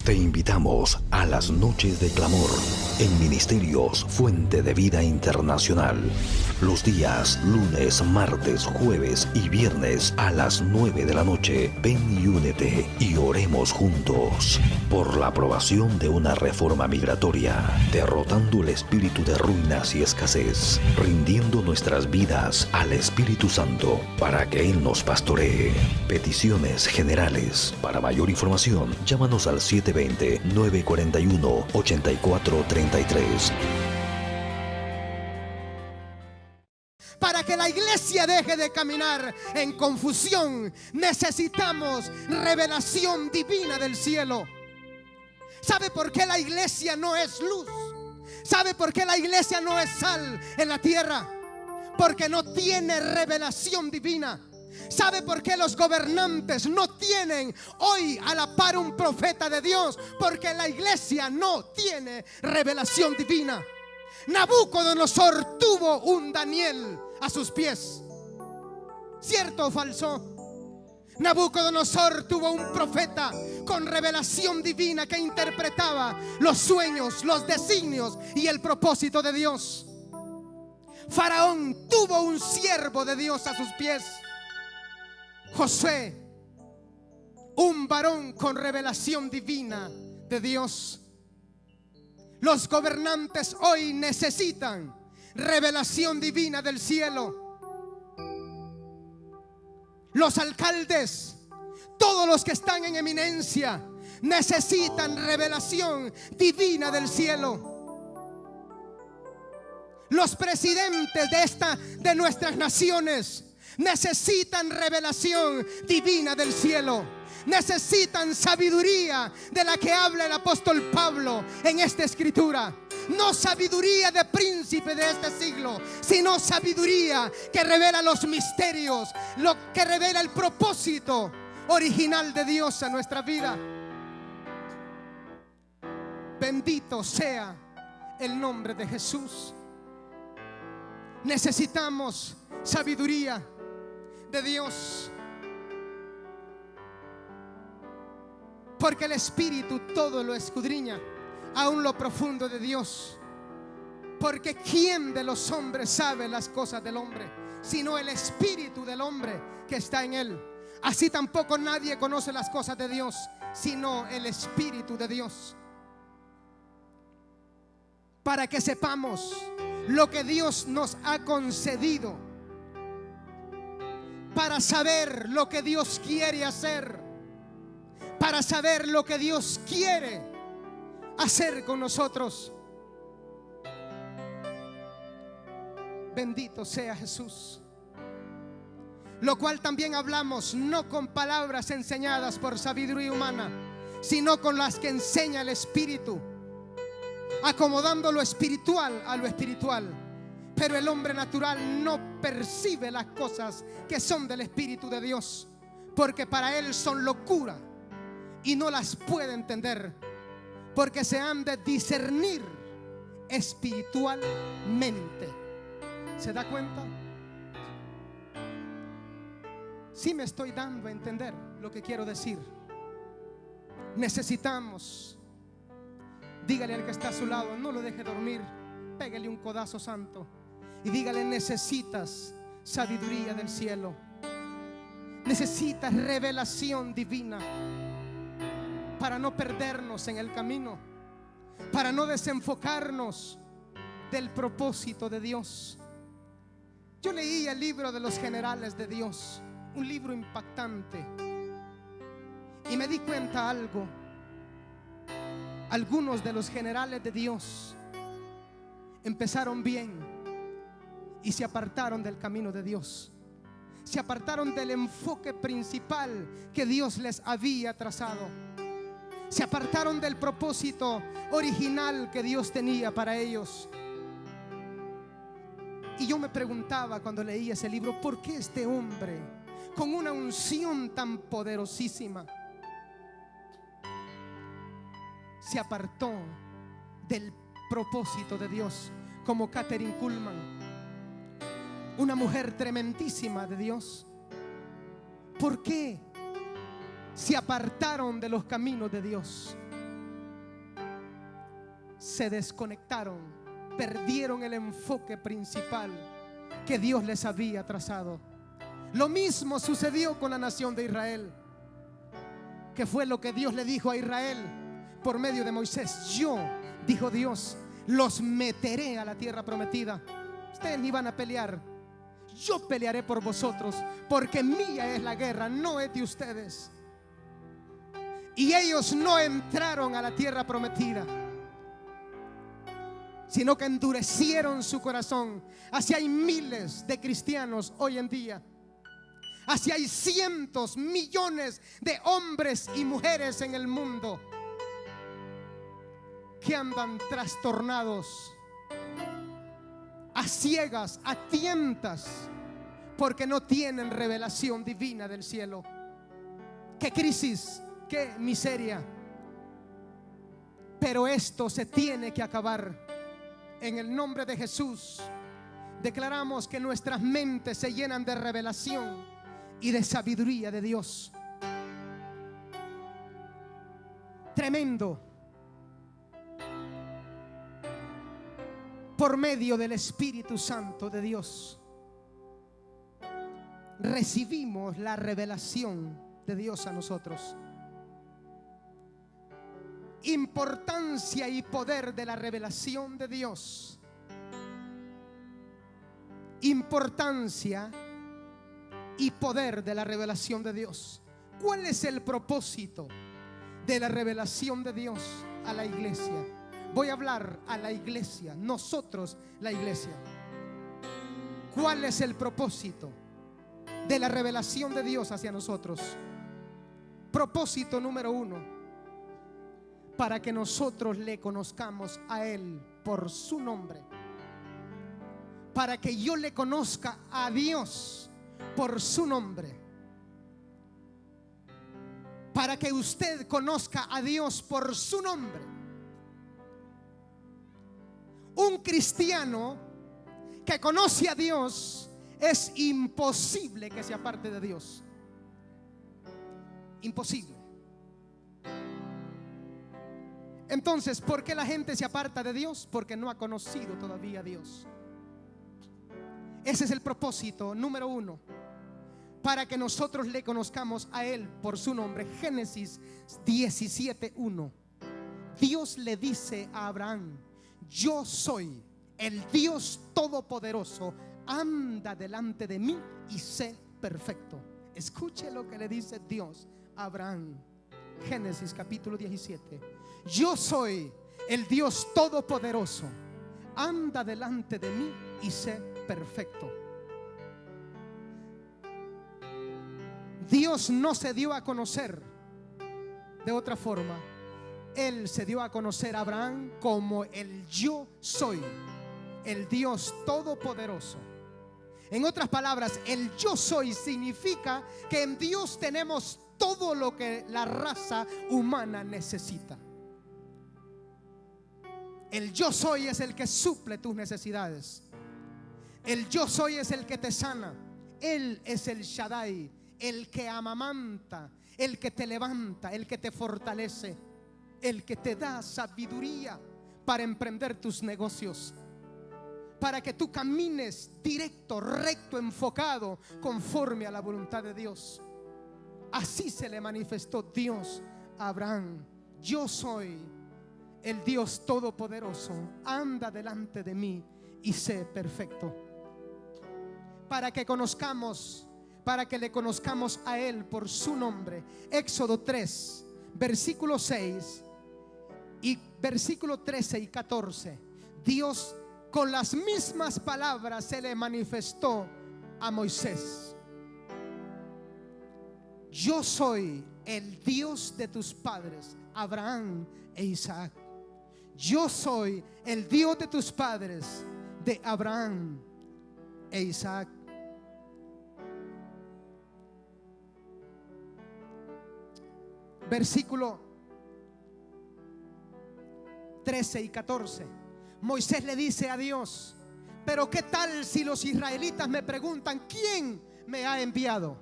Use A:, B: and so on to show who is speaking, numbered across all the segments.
A: Te invitamos a las noches de clamor en Ministerios Fuente de Vida Internacional. Los días lunes, martes, jueves y viernes a las 9 de la noche. Ven y únete y oremos juntos por la aprobación de una reforma migratoria, derrotando el espíritu de ruinas y escasez, rindiendo nuestras vidas al Espíritu Santo para que Él nos pastoree. Peticiones generales. Para mayor información, llámanos al 720-941-8433.
B: Para que la iglesia deje de caminar en confusión, necesitamos revelación divina del cielo. ¿Sabe por qué la iglesia no es luz? ¿Sabe por qué la iglesia no es sal en la tierra? Porque no tiene revelación divina. ¿Sabe por qué los gobernantes no tienen hoy a la par un profeta de Dios? Porque la iglesia no tiene revelación divina. Nabucodonosor tuvo un Daniel a sus pies. ¿Cierto o falso? Nabucodonosor tuvo un profeta con revelación divina que interpretaba los sueños, los designios y el propósito de Dios. Faraón tuvo un siervo de Dios a sus pies. Josué, un varón con revelación divina de Dios. Los gobernantes hoy necesitan revelación divina del cielo. Los alcaldes, todos los que están en eminencia, necesitan revelación divina del cielo. Los presidentes de nuestras naciones necesitan revelación divina del cielo. Necesitan sabiduría de la que habla el apóstol Pablo en esta escritura. No sabiduría de príncipe de este siglo, sino sabiduría que revela los misterios, lo que revela el propósito original de Dios a nuestra vida. Bendito sea el nombre de Jesús. Necesitamos sabiduría de Dios, porque el Espíritu todo lo escudriña, aún lo profundo de Dios. Porque ¿quién de los hombres sabe las cosas del hombre? Sino el Espíritu del hombre que está en él. Así tampoco nadie conoce las cosas de Dios, sino el Espíritu de Dios. Para que sepamos lo que Dios nos ha concedido, para saber lo que Dios quiere hacer, para saber lo que Dios quiere hacer con nosotros. Bendito sea Jesús. Lo cual también hablamos, no con palabras enseñadas por sabiduría humana, sino con las que enseña el Espíritu, acomodando lo espiritual a lo espiritual. Pero el hombre natural no percibe las cosas que son del Espíritu de Dios, porque para él son locura y no las puede entender, porque se han de discernir espiritualmente. ¿Se da cuenta? Sí me estoy dando a entender lo que quiero decir. Necesitamos, dígale al que está a su lado, no lo deje dormir, pégale un codazo santo y dígale: necesitas sabiduría del cielo, necesitas revelación divina para no perdernos en el camino, para no desenfocarnos del propósito de Dios. Yo leí el libro de los generales de Dios, un libro impactante, y me di cuenta algo. Algunos de los generales de Dios empezaron bien y se apartaron del camino de Dios. Se apartaron del enfoque principal que Dios les había trazado. Se apartaron del propósito original que Dios tenía para ellos. Y yo me preguntaba cuando leía ese libro, ¿por qué este hombre con una unción tan poderosísima se apartó del propósito de Dios? Como Kathryn Kuhlman, una mujer tremendísima de Dios. ¿Por qué se apartaron de los caminos de Dios? se desconectaron, perdieron el enfoque principal que Dios les había trazado. Lo mismo sucedió con la nación de Israel, que fue lo que Dios le dijo a Israel por medio de Moisés. Yo, dijo Dios, los meteré a la tierra prometida. Ustedes ni van a pelear, yo pelearé por vosotros, porque mía es la guerra, no es de ustedes. Y ellos no entraron a la tierra prometida, sino que endurecieron su corazón. Así hay miles de cristianos hoy en día. Así hay cientos, millones de hombres y mujeres en el mundo que andan trastornados, a ciegas, a tientas, porque no tienen revelación divina del cielo. Qué crisis, qué miseria. Pero esto se tiene que acabar. En el nombre de Jesús declaramos que nuestras mentes se llenan de revelación y de sabiduría de Dios. Tremendo. Por medio del Espíritu Santo de Dios recibimos la revelación de Dios a nosotros. Importancia y poder de la revelación de Dios. Importancia y poder de la revelación de Dios. ¿Cuál es el propósito de la revelación de Dios a la iglesia? Voy a hablar a la iglesia, nosotros la iglesia. ¿Cuál es el propósito de la revelación de Dios hacia nosotros? Propósito número 1: para que nosotros le conozcamos a Él por su nombre. Para que yo le conozca a Dios por su nombre. Para que usted conozca a Dios por su nombre. Un cristiano que conoce a Dios, es imposible que se aparte de Dios. Imposible. Entonces, ¿por qué la gente se aparta de Dios? Porque no ha conocido todavía a Dios. Ese es el propósito número 1, para que nosotros le conozcamos a Él por su nombre. Génesis 17:1. Dios le dice a Abraham: yo soy el Dios todopoderoso, anda delante de mí y sé perfecto. Escuche lo que le dice Dios a Abraham. Génesis capítulo 17. Yo soy el Dios todopoderoso, anda delante de mí y sé perfecto. Dios no se dio a conocer de otra forma. Él se dio a conocer a Abraham como el yo soy, el Dios todopoderoso. En otras palabras, el yo soy significa que en Dios tenemos todo lo que la raza humana necesita. El yo soy es el que suple tus necesidades. El yo soy es el que te sana. Él es el Shaddai, el que amamanta, el que te levanta, el que te fortalece, el que te da sabiduría para emprender tus negocios, para que tú camines directo, recto, enfocado, conforme a la voluntad de Dios. Así se le manifestó Dios a Abraham: yo soy el Dios todopoderoso, anda delante de mí y sé perfecto. Para que conozcamos, para que le conozcamos a Él por su nombre. Éxodo 3, versículo 6 y versículo 13 y 14. Dios con las mismas palabras se le manifestó a Moisés: yo soy el Dios de tus padres, Abraham e Isaac. Yo soy el Dios de tus padres, de Abraham e Isaac. Versículo 13 y 14. Moisés le dice a Dios: pero qué tal si los israelitas me preguntan ¿quién me ha enviado?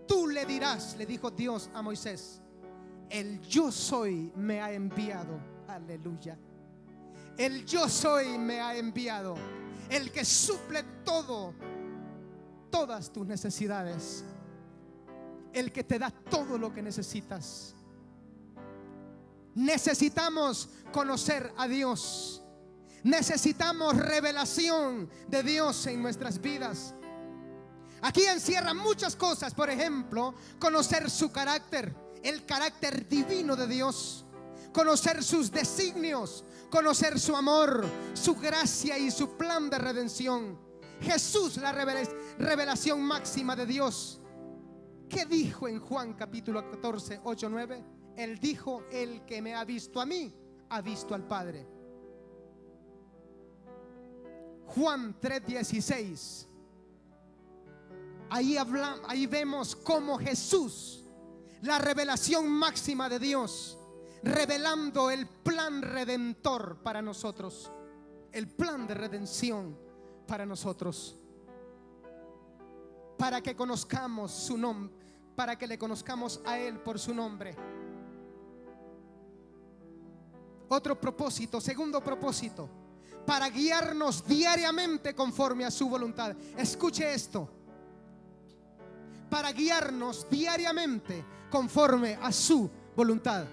B: Tú le dirás, le dijo Dios a Moisés, el yo soy me ha enviado. Aleluya. El yo soy me ha enviado, el que suple todas tus necesidades, el que te da todo lo que necesitas. Necesitamos conocer a Dios. Necesitamos revelación de Dios en nuestras vidas. Aquí encierra muchas cosas. Por ejemplo, conocer su carácter, el carácter divino de Dios. Conocer sus designios, conocer su amor, su gracia y su plan de redención. Jesús, la revelación máxima de Dios. ¿Qué dijo en Juan capítulo 14, 8, 9? Él dijo: el que me ha visto a mí, ha visto al Padre. Juan 3:16. Ahí vemos cómo Jesús, la revelación máxima de Dios, revelando el plan redentor para nosotros, el plan de redención para nosotros, para que conozcamos su nombre, para que le conozcamos a Él por su nombre. Otro propósito, segundo propósito, para guiarnos diariamente conforme a su voluntad. Escuche esto: para guiarnos diariamente conforme a su voluntad.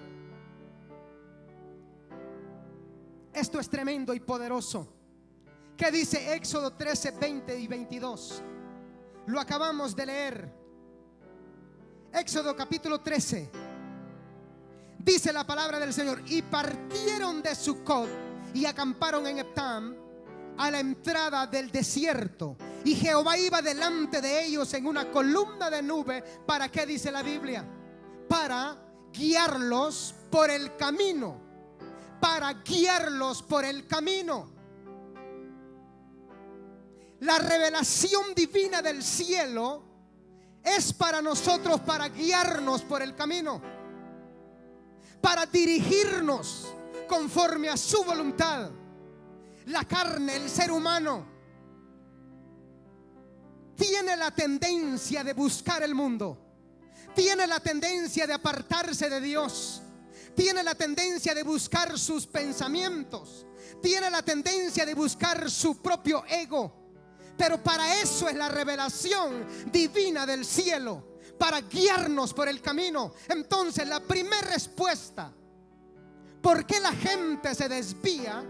B: Esto es tremendo y poderoso. ¿Qué dice Éxodo 13, 20 y 22? Lo acabamos de leer. Éxodo capítulo 13. Dice la palabra del Señor: y partieron de Sucot y acamparon en Etam, a la entrada del desierto. Y Jehová iba delante de ellos en una columna de nube. ¿Para qué dice la Biblia? Para guiarlos por el camino. Para guiarlos por el camino. La revelación divina del cielo es para nosotros, para guiarnos por el camino, para dirigirnos conforme a su voluntad. La carne, el ser humano, tiene la tendencia de buscar el mundo, tiene la tendencia de apartarse de Dios, tiene la tendencia de buscar sus pensamientos, tiene la tendencia de buscar su propio ego. Pero para eso es la revelación divina del cielo, para guiarnos por el camino. Entonces, la primera respuesta: ¿por qué la gente se desvía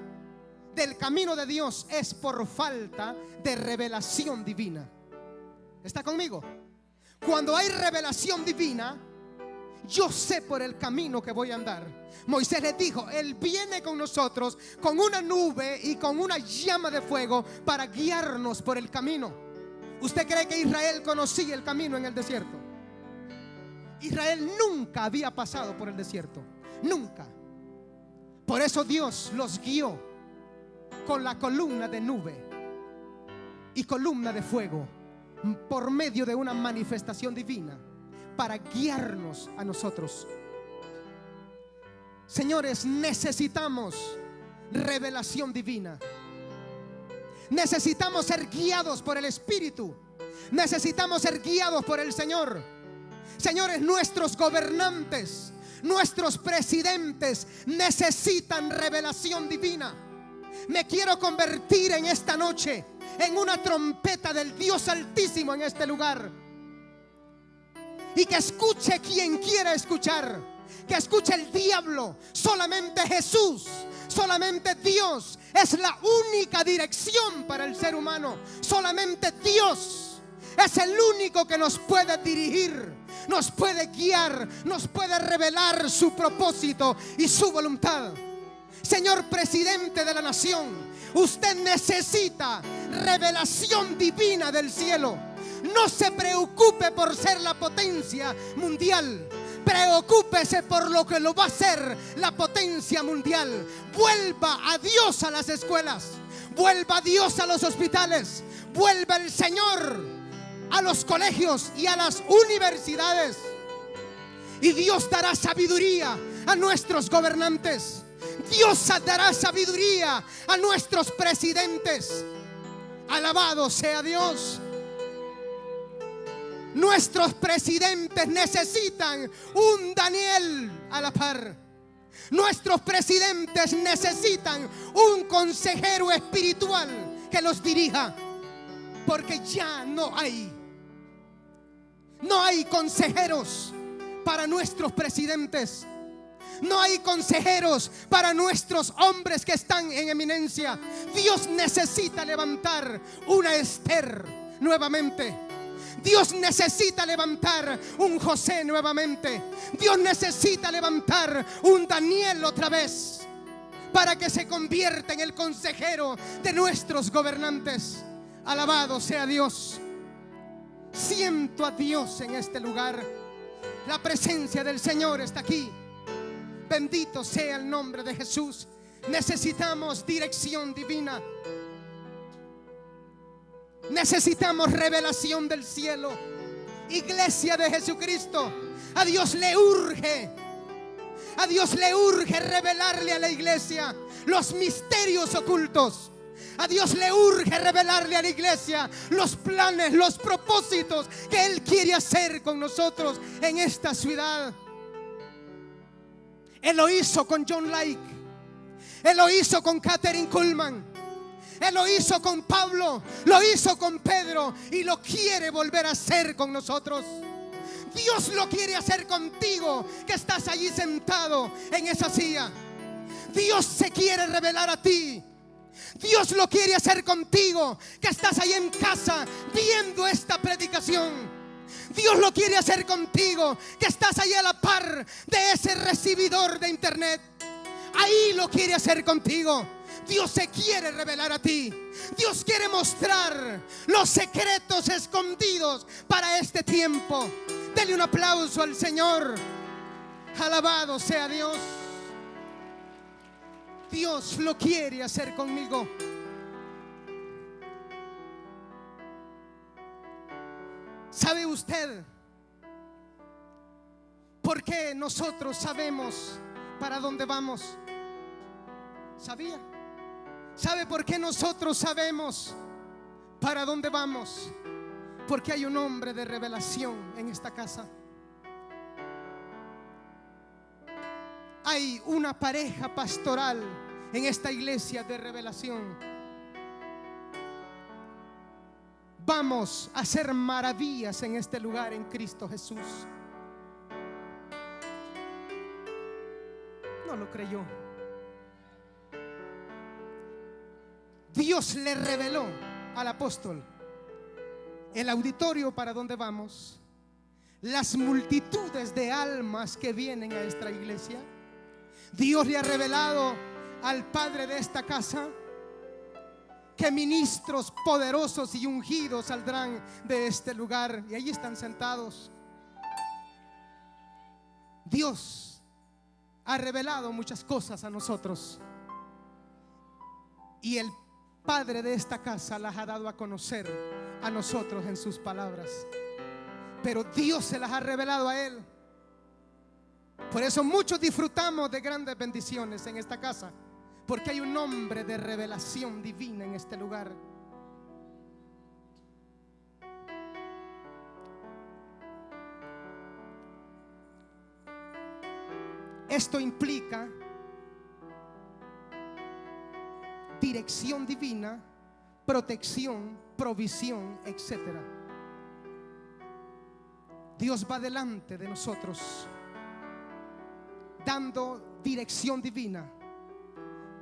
B: del camino de Dios? Es por falta de revelación divina. ¿Está conmigo? Cuando hay revelación divina, yo sé por el camino que voy a andar. Moisés les dijo: Él viene con nosotros con una nube y con una llama de fuego para guiarnos por el camino. ¿Usted cree que Israel conocía el camino en el desierto? Israel nunca había pasado por el desierto, nunca. Por eso Dios los guió con la columna de nube y columna de fuego, por medio de una manifestación divina, para guiarnos a nosotros. Señores, necesitamos revelación divina. Necesitamos ser guiados por el Espíritu. Necesitamos ser guiados por el Señor. Señores, nuestros gobernantes, nuestros presidentes necesitan revelación divina. Me quiero convertir en esta noche en una trompeta del Dios Altísimo en este lugar. Y que escuche quien quiera escuchar. Que escuche el diablo. Solamente Jesús, solamente Dios es la única dirección para el ser humano. Solamente Dios es el único que nos puede dirigir, nos puede guiar, nos puede revelar su propósito y su voluntad. Señor presidente de la nación, usted necesita revelación divina del cielo. No se preocupe por ser la potencia mundial. Preocúpese por lo que lo va a hacer la potencia mundial. Vuelva a Dios a las escuelas. Vuelva a Dios a los hospitales. Vuelva el Señor a los colegios y a las universidades. Y Dios dará sabiduría a nuestros gobernantes. Dios dará sabiduría a nuestros presidentes. Alabado sea Dios. Nuestros presidentes necesitan un Daniel a la par. Nuestros presidentes necesitan un consejero espiritual que los dirija, porque ya no hay consejeros para nuestros presidentes. No hay consejeros para nuestros hombres que están en eminencia. Dios necesita levantar una Esther nuevamente. Dios necesita levantar un José nuevamente. Dios necesita levantar un Daniel otra vez, para que se convierta en el consejero de nuestros gobernantes. Alabado sea Dios. Siento a Dios en este lugar. La presencia del Señor está aquí. Bendito sea el nombre de Jesús. Necesitamos dirección divina. Necesitamos revelación del cielo. Iglesia de Jesucristo, a Dios le urge. A Dios le urge revelarle a la iglesia los misterios ocultos. A Dios le urge revelarle a la iglesia los planes, los propósitos que Él quiere hacer con nosotros en esta ciudad. Él lo hizo con John Lake. Él lo hizo con Kathryn Kuhlman. Él lo hizo con Pablo. Lo hizo con Pedro. Y lo quiere volver a hacer con nosotros. Dios lo quiere hacer contigo, que estás allí sentado en esa silla. Dios se quiere revelar a ti. Dios lo quiere hacer contigo, que estás ahí en casa viendo esta predicación. Dios lo quiere hacer contigo, que estás ahí a la par de ese recibidor de internet. Ahí lo quiere hacer contigo. Dios se quiere revelar a ti. Dios quiere mostrar los secretos escondidos para este tiempo. Dele un aplauso al Señor. Alabado sea Dios. Dios lo quiere hacer conmigo. ¿Sabe usted por qué nosotros sabemos para dónde vamos? ¿Sabía? ¿Sabe por qué nosotros sabemos para dónde vamos? Porque hay un hombre de revelación en esta casa. Hay una pareja pastoral en esta iglesia de revelación. Vamos a hacer maravillas en este lugar en Cristo Jesús. No lo creyó. Dios le reveló al apóstol el auditorio para donde vamos, las multitudes de almas que vienen a esta iglesia. Dios le ha revelado al padre de esta casa que ministros poderosos y ungidos saldrán de este lugar, y allí están sentados. Dios ha revelado muchas cosas a nosotros, y el padre de esta casa las ha dado a conocer a nosotros en sus palabras. Pero Dios se las ha revelado a él. Por eso muchos disfrutamos de grandes bendiciones en esta casa, porque hay un hombre de revelación divina en este lugar. Esto implica dirección divina, protección, provisión, etc. Dios va delante de nosotros, dando dirección divina,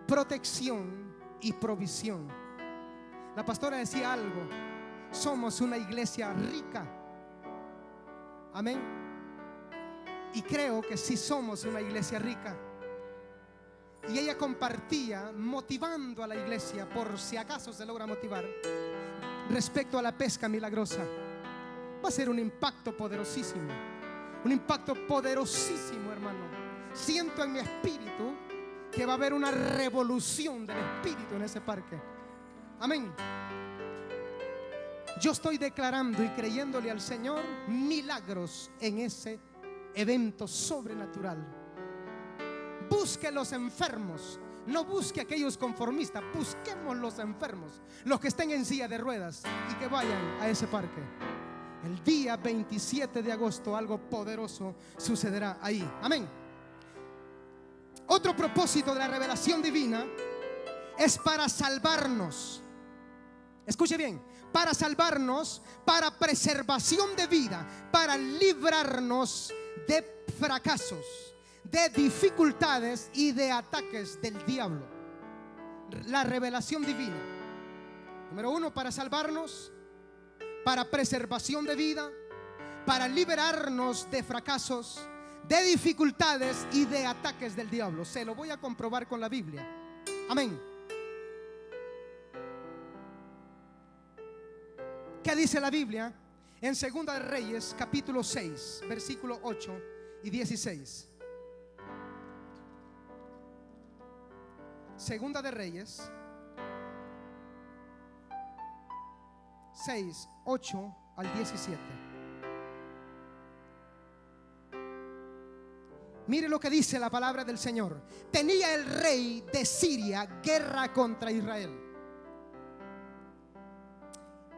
B: protección y provisión. La pastora decía algo: somos una iglesia rica. Amén. Y creo que sí somos una iglesia rica. Y ella compartía, motivando a la iglesia, por si acaso se logra motivar, respecto a la pesca milagrosa. Va a ser un impacto poderosísimo. Un impacto poderosísimo, hermano. Siento en mi espíritu que va a haber una revolución del espíritu en ese parque. Amén. Yo estoy declarando y creyéndole al Señor milagros en ese evento sobrenatural. Busque los enfermos, no busque aquellos conformistas. Busquemos los enfermos, los que estén en silla de ruedas, y que vayan a ese parque. El día 27 de agosto algo poderoso sucederá ahí. Amén. Otro propósito de la revelación divina es para salvarnos. Escuche bien, para salvarnos, para preservación de vida, para librarnos de fracasos, de dificultades y de ataques del diablo. La revelación divina, número uno, para salvarnos, para preservación de vida, para liberarnos de fracasos, de dificultades y de ataques del diablo. Se lo voy a comprobar con la Biblia. Amén. ¿Qué dice la Biblia? En Segunda de Reyes, capítulo 6, versículo 8 y 16. Segunda de Reyes 6, 8 al 17. Mire lo que dice la palabra del Señor. Tenía el rey de Siria guerra contra Israel,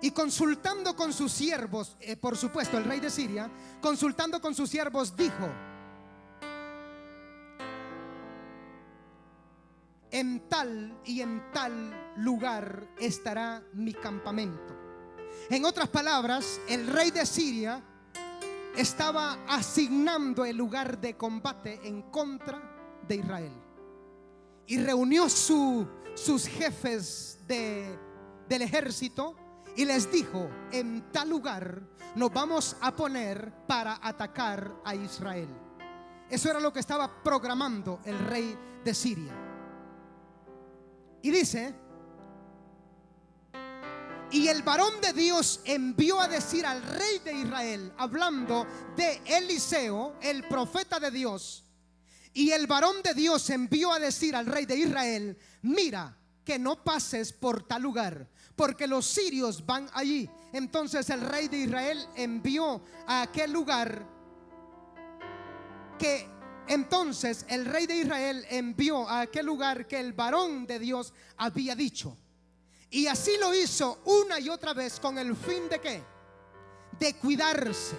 B: y consultando con sus siervos, por supuesto el rey de Siria, consultando con sus siervos, dijo: en tal y en tal lugar estará mi campamento. En otras palabras, el rey de Siria estaba asignando el lugar de combate en contra de Israel, y reunió sus jefes del ejército y les dijo: en tal lugar nos vamos a poner para atacar a Israel. Eso era lo que estaba programando el rey de Siria. Y dice: y el varón de Dios envió a decir al rey de Israel, hablando de Eliseo, el profeta de Dios. Y el varón de Dios envió a decir al rey de Israel: mira, que no pases por tal lugar, porque los sirios van allí. Entonces el rey de Israel envió a aquel lugar que Entonces el rey de Israel envió a aquel lugar que el varón de Dios había dicho. Y así lo hizo una y otra vez, con el fin de ¿qué? De cuidarse.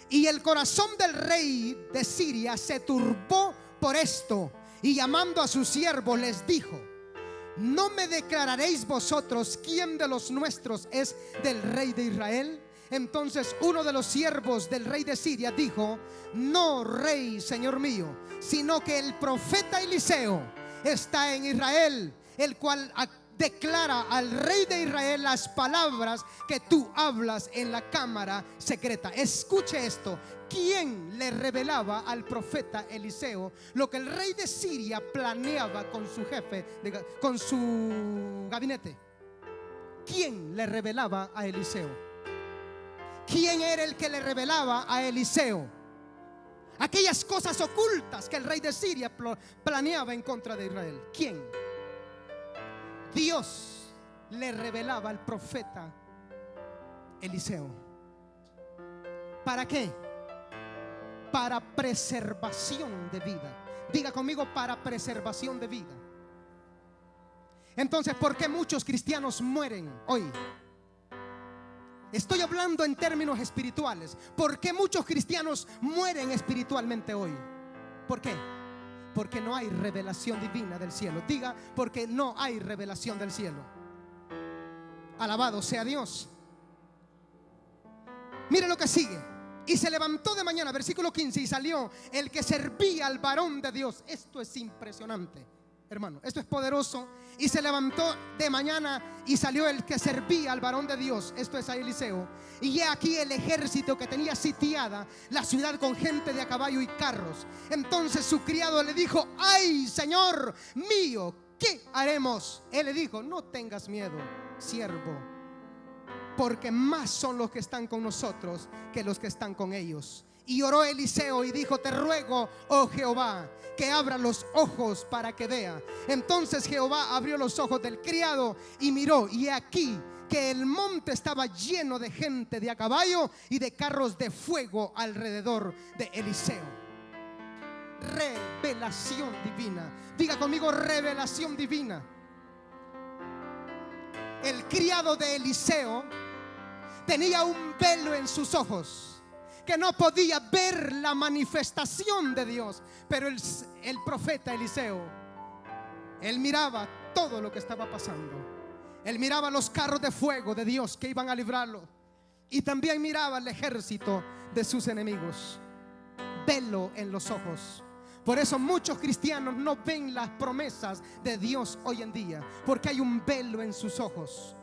B: Y el corazón del rey de Siria se turbó por esto, y llamando a sus siervos les dijo: ¿no me declararéis vosotros quién de los nuestros es del rey de Israel? Entonces uno de los siervos del rey de Siria dijo: no, rey, señor mío, sino que el profeta Eliseo está en Israel, el cual declara al rey de Israel las palabras que tú hablas en la cámara secreta. Escuche esto: ¿quién le revelaba al profeta Eliseo lo que el rey de Siria planeaba con su jefe, con su gabinete? ¿Quién le revelaba a Eliseo? ¿Quién era el que le revelaba a Eliseo aquellas cosas ocultas que el rey de Siria planeaba en contra de Israel? ¿Quién? Dios le revelaba al profeta Eliseo. ¿Para qué? Para preservación de vida. Diga conmigo: para preservación de vida. Entonces, ¿por qué muchos cristianos mueren hoy? Estoy hablando en términos espirituales. ¿Por qué muchos cristianos mueren espiritualmente hoy? ¿Por qué? Porque no hay revelación divina del cielo. Diga: porque no hay revelación del cielo. Alabado sea Dios. Mire lo que sigue. Y se levantó de mañana, versículo 15, y salió el que servía al varón de Dios. Esto es impresionante, hermano, esto es poderoso. Y se levantó de mañana y salió el que servía al varón de Dios, esto es a Eliseo. Y he aquí el ejército que tenía sitiada la ciudad con gente de a caballo y carros. Entonces su criado le dijo: ay, señor mío, ¿qué haremos? Él le dijo: no tengas miedo, siervo, porque más son los que están con nosotros que los que están con ellos. Y oró Eliseo y dijo: te ruego, oh Jehová, que abra los ojos para que vea. Entonces Jehová abrió los ojos del criado y miró, y he aquí que el monte estaba lleno de gente de a caballo y de carros de fuego alrededor de Eliseo. Revelación divina. Diga conmigo: revelación divina. El criado de Eliseo tenía un velo en sus ojos. que no podía ver la manifestación de Dios. Pero el profeta Eliseo, él miraba todo lo que estaba pasando. Él miraba los carros de fuego de Dios que iban a librarlo, y también miraba el ejército de sus enemigos. Velo en los ojos. Por eso muchos cristianos no ven las promesas de Dios hoy en día, porque hay un velo en sus ojos.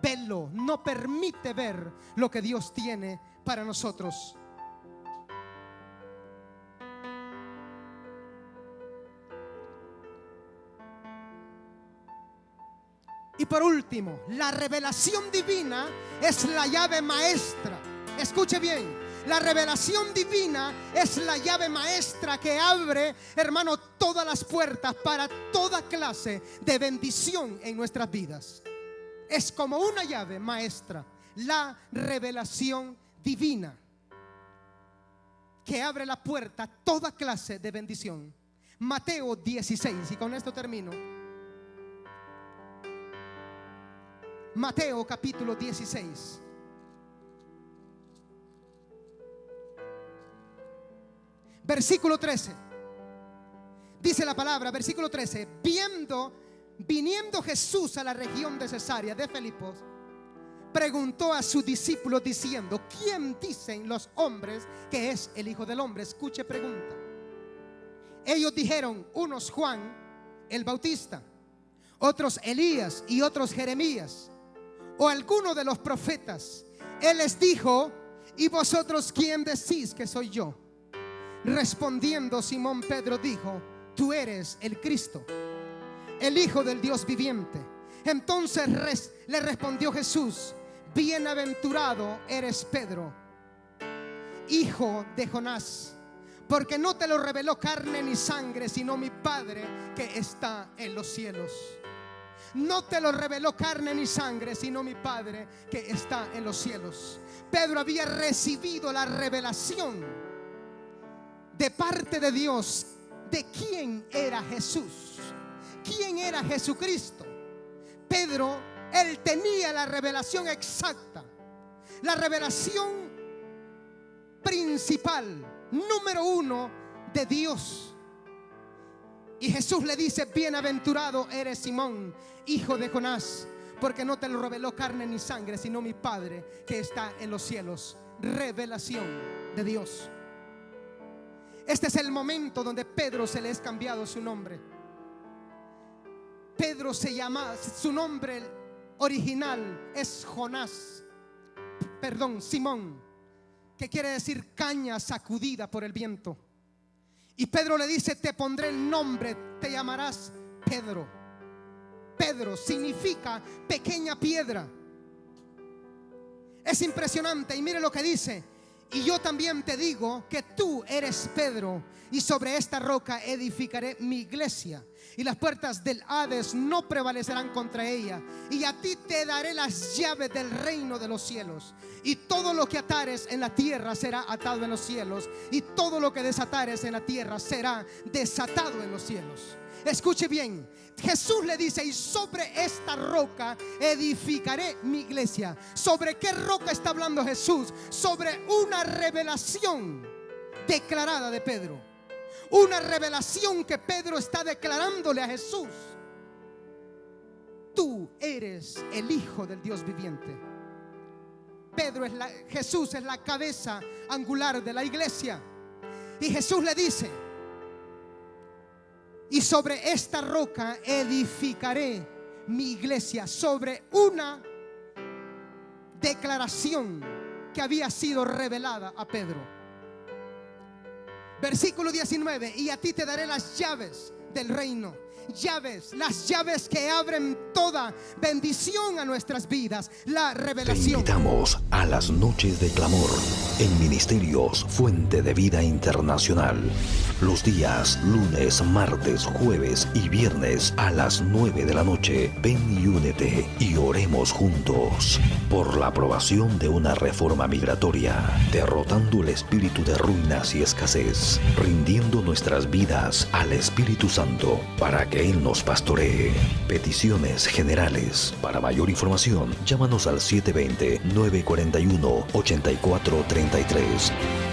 B: Velo no permite ver lo que Dios tiene para nosotros. Y por último, la revelación divina es la llave maestra. Escuche bien, la revelación divina es la llave maestra que abre, hermano, todas las puertas para toda clase de bendición en nuestras vidas. Es como una llave maestra, la revelación divina, que abre la puerta a toda clase de bendición. Mateo 16, y con esto termino. Mateo capítulo 16. Versículo 13. Dice la palabra, versículo 13: viniendo Jesús a la región de Cesarea de Filipos, preguntó a sus discípulos diciendo: ¿quién dicen los hombres que es el Hijo del Hombre? Escuche pregunta. Ellos dijeron, unos Juan el Bautista, otros Elías y otros Jeremías o alguno de los profetas. Él les dijo: ¿y vosotros quién decís que soy yo? Respondiendo Simón Pedro dijo: tú eres el Cristo, el Hijo del Dios viviente. Entonces le respondió Jesús: bienaventurado eres Pedro, hijo de Jonás, porque no te lo reveló carne ni sangre, sino mi Padre que está en los cielos. No te lo reveló carne ni sangre, sino mi Padre que está en los cielos. Pedro había recibido la revelación de parte de Dios de quién era Jesús, quién era Jesucristo. Pedro, él tenía la revelación exacta, la revelación principal, número uno de Dios. Y Jesús le dice: bienaventurado eres Simón, hijo de Jonás, porque no te lo reveló carne ni sangre, sino mi Padre que está en los cielos. Revelación de Dios. Este es el momento donde Pedro se le es cambiado su nombre. Pedro se llama, su nombre original es Simón, que quiere decir caña sacudida por el viento. Y Pedro le dice: te pondré el nombre, te llamarás Pedro. Pedro significa pequeña piedra. Es impresionante. Y mire lo que dice: y yo también te digo que tú eres Pedro, y sobre esta roca edificaré mi iglesia, y las puertas del Hades no prevalecerán contra ella. Y a ti te daré las llaves del reino de los cielos. Y todo lo que atares en la tierra será atado en los cielos, y todo lo que desatares en la tierra será desatado en los cielos. Escuche bien, Jesús le dice: y sobre esta roca edificaré mi iglesia. ¿Sobre qué roca está hablando Jesús? Sobre una revelación declarada de Pedro, una revelación que Pedro está declarándole a Jesús: tú eres el Hijo del Dios viviente. Jesús es la cabeza angular de la iglesia. Y Jesús le dice: y sobre esta roca edificaré mi iglesia. Sobre una declaración que había sido revelada a Pedro. Versículo 19: y a ti te daré las llaves del reino. Llaves, las llaves que abren toda bendición a nuestras vidas. La revelación.
A: Te invitamos a las noches de clamor en Ministerios Fuente de Vida Internacional. Los días lunes, martes, jueves y viernes a las 9 de la noche. Ven y únete y oremos juntos por la aprobación de una reforma migratoria, derrotando el espíritu de ruinas y escasez, rindiendo nuestras vidas al Espíritu Santo para que que Él nos pastoree. Peticiones generales. Para mayor información, llámanos al 720-941-8433.